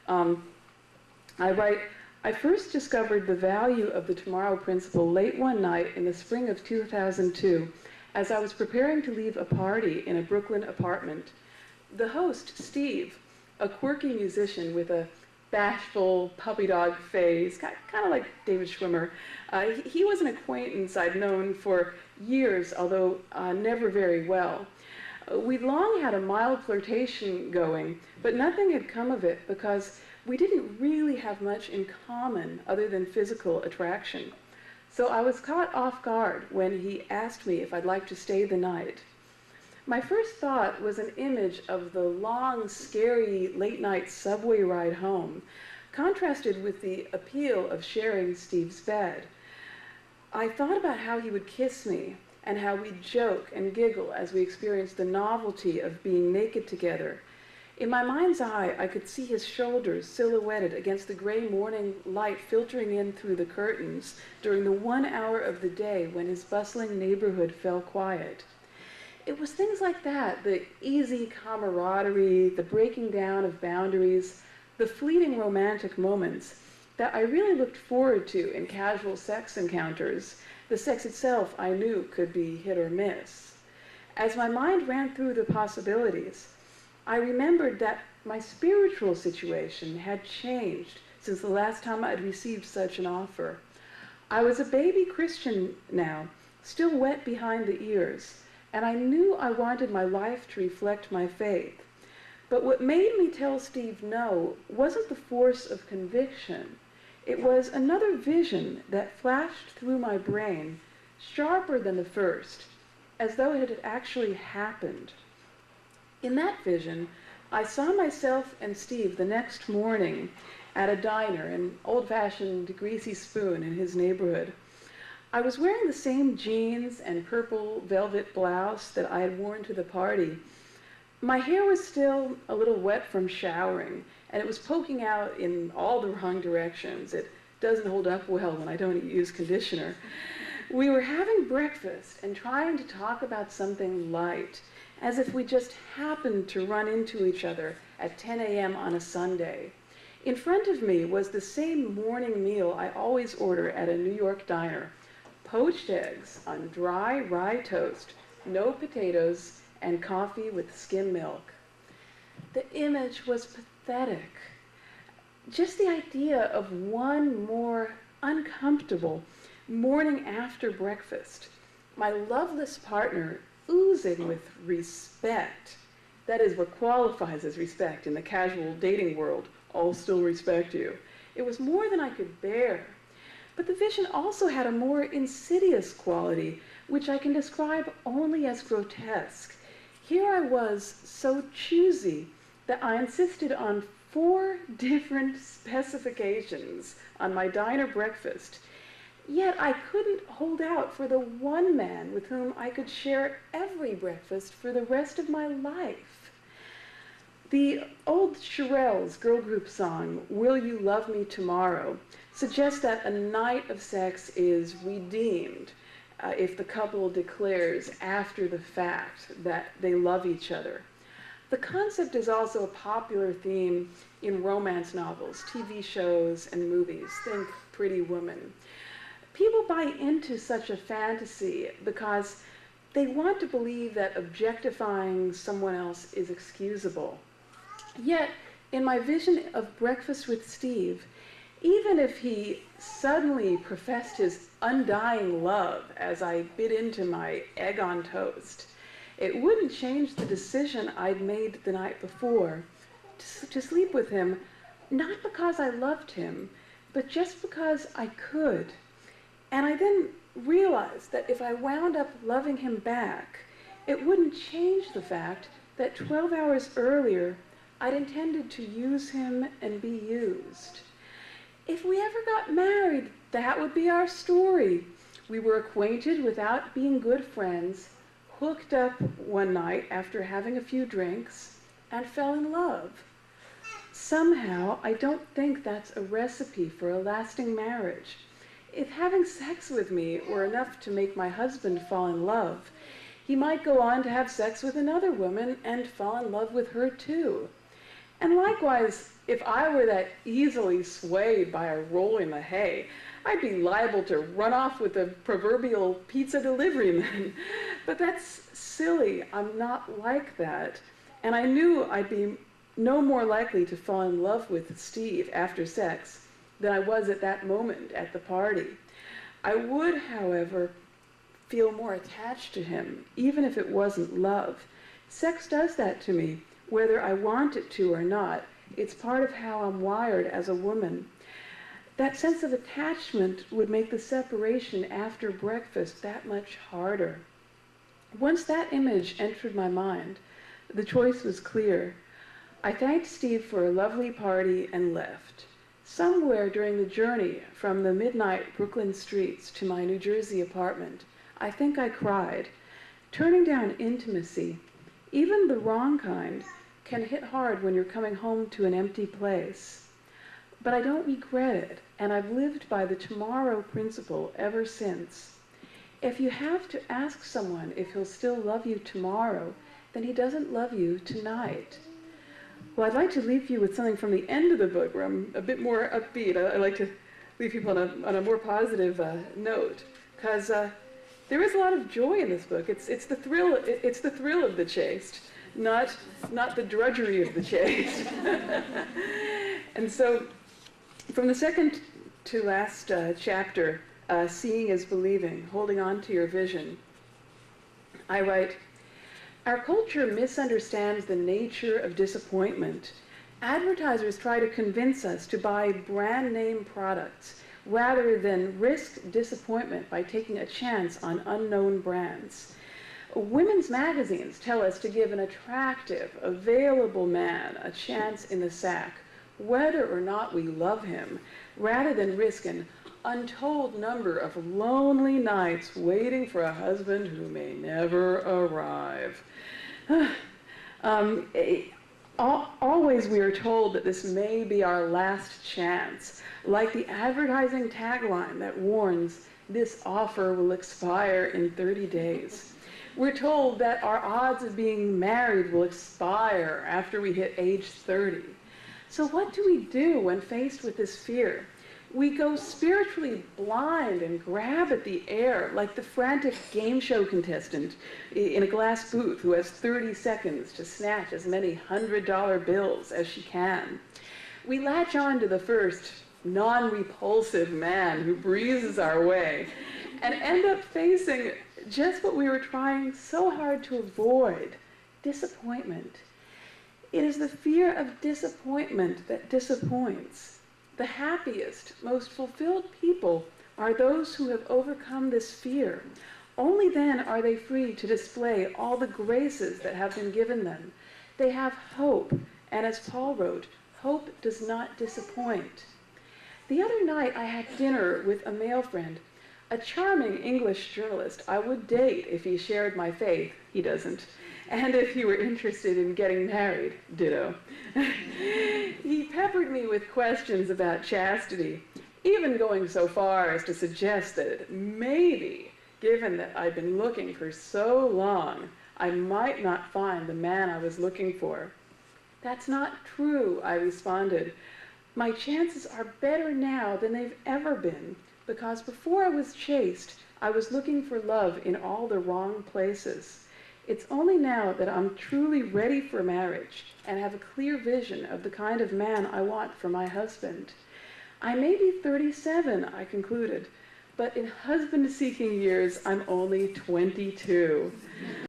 Um, I write, I first discovered the value of the tomorrow principle late one night in the spring of 2002 as I was preparing to leave a party in a Brooklyn apartment. The host, Steve, a quirky musician with a bashful puppy dog face, kind of like David Schwimmer, he was an acquaintance I'd known for years, although never very well. We'd long had a mild flirtation going, but nothing had come of it because we didn't really have much in common other than physical attraction. So I was caught off guard when he asked me if I'd like to stay the night. My first thought was an image of the long, scary late-night subway ride home, contrasted with the appeal of sharing Steve's bed. I thought about how he would kiss me and how we'd joke and giggle as we experienced the novelty of being naked together. In my mind's eye, I could see his shoulders silhouetted against the gray morning light filtering in through the curtains during the 1 hour of the day when his bustling neighborhood fell quiet. It was things like that, the easy camaraderie, the breaking down of boundaries, the fleeting romantic moments that I really looked forward to in casual sex encounters. The sex itself I knew could be hit or miss. As my mind ran through the possibilities, I remembered that my spiritual situation had changed since the last time I'd received such an offer. I was a baby Christian now, still wet behind the ears, and I knew I wanted my life to reflect my faith. But what made me tell Steve no wasn't the force of conviction. It was another vision that flashed through my brain, sharper than the first, as though it had actually happened. In that vision, I saw myself and Steve the next morning at a diner, an old-fashioned greasy spoon in his neighborhood. I was wearing the same jeans and purple velvet blouse that I had worn to the party. My hair was still a little wet from showering, and it was poking out in all the wrong directions. It doesn't hold up well when I don't use conditioner. We were having breakfast and trying to talk about something light, as if we just happened to run into each other at 10 a.m. on a Sunday. In front of me was the same morning meal I always order at a New York diner: poached eggs on dry rye toast, no potatoes, and coffee with skim milk. The image was pathetic. Just the idea of one more uncomfortable morning after breakfast, my loveless partner oozing with respect. That is what qualifies as respect in the casual dating world. All still respect you. It was more than I could bear. But the vision also had a more insidious quality, which I can describe only as grotesque. Here I was so choosy that I insisted on 4 different specifications on my diner breakfast. Yet I couldn't hold out for the one man with whom I could share every breakfast for the rest of my life. The old Shirelles girl group song, "Will You Love Me Tomorrow?" suggests that a night of sex is redeemed if the couple declares after the fact that they love each other. The concept is also a popular theme in romance novels, TV shows, and movies. Think Pretty Woman. People buy into such a fantasy because they want to believe that objectifying someone else is excusable. Yet, in my vision of breakfast with Steve, even if he suddenly professed his undying love as I bit into my egg on toast, it wouldn't change the decision I'd made the night before to sleep with him, not because I loved him, but just because I could. And I then realized that if I wound up loving him back, it wouldn't change the fact that 12 hours earlier, I'd intended to use him and be used. If we ever got married, that would be our story. We were acquainted without being good friends, hooked up one night after having a few drinks, and fell in love. Somehow, I don't think that's a recipe for a lasting marriage. If having sex with me were enough to make my husband fall in love, he might go on to have sex with another woman and fall in love with her too. And likewise, If I were that easily swayed by a roll in the hay, I'd be liable to run off with the proverbial pizza delivery man. But that's silly. I'm not like that. And I knew I'd be no more likely to fall in love with Steve after sex than I was at that moment at the party. I would, however, feel more attached to him, even if it wasn't love. Sex does that to me, whether I want it to or not. It's part of how I'm wired as a woman. That sense of attachment would make the separation after breakfast that much harder. Once that image entered my mind, the choice was clear. I thanked Steve for a lovely party and left. Somewhere during the journey from the midnight Brooklyn streets to my New Jersey apartment, I think I cried. Turning down intimacy, even the wrong kind, can hit hard when you're coming home to an empty place. But I don't regret it, and I've lived by the tomorrow principle ever since. If you have to ask someone if he'll still love you tomorrow, then he doesn't love you tonight. Well, I'd like to leave you with something from the end of the book where I'm a bit more upbeat. I like to leave people on a more positive note, because there is a lot of joy in this book. It's the thrill of the chaste, not the drudgery of the chaste. And so, from the second to last chapter, Seeing is Believing, Holding On to Your Vision, I write, our culture misunderstands the nature of disappointment. Advertisers try to convince us to buy brand name products rather than risk disappointment by taking a chance on unknown brands. Women's magazines tell us to give an attractive, available man a chance in the sack, whether or not we love him, rather than risk an untold number of lonely nights waiting for a husband who may never arrive. Always we are told that this may be our last chance, like the advertising tagline that warns, this offer will expire in 30 days. We're told that our odds of being married will expire after we hit age 30. So what do we do when faced with this fear? We go spiritually blind and grab at the air like the frantic game show contestant in a glass booth who has 30 seconds to snatch as many $100 bills as she can. We latch on to the first non-repulsive man who breezes our way and end up facing just what we were trying so hard to avoid, disappointment. It is the fear of disappointment that disappoints. The happiest, most fulfilled people are those who have overcome this fear. Only then are they free to display all the graces that have been given them. They have hope, and as Paul wrote, hope does not disappoint. The other night I had dinner with a male friend, a charming English journalist I would date if he shared my faith. He doesn't. And if he were interested in getting married, ditto. He peppered me with questions about chastity, even going so far as to suggest that maybe, given that I'd been looking for so long, I might not find the man I was looking for. That's not true, I responded. My chances are better now than they've ever been, because before I was chaste, I was looking for love in all the wrong places. It's only now that I'm truly ready for marriage and have a clear vision of the kind of man I want for my husband. I may be 37, I concluded, but in husband-seeking years, I'm only 22.